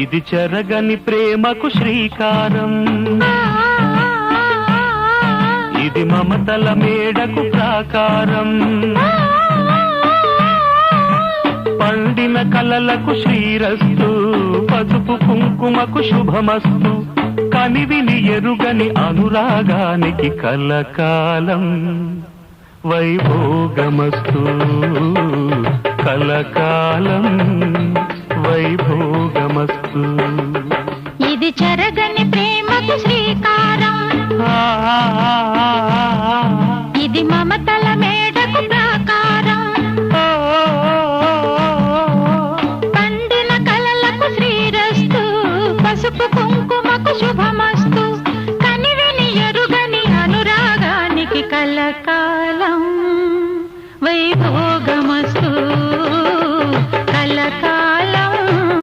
ఇది చెరగని ప్రేమకు శ్రీకారం, ఇది మమతల మేడకు ప్రాకారం, పండిన కలలకు శ్రీరస్తు, పసుపు కుంకుమకు శుభమస్తు, కనివిని ఎరుగని అనురాగానికి కలకాలం వైభోగమస్తు, కలకాలం వైభోగమస్తు. ఇది చెరగని ప్రేమకు శ్రీకారం, ఇది మమతల మేడ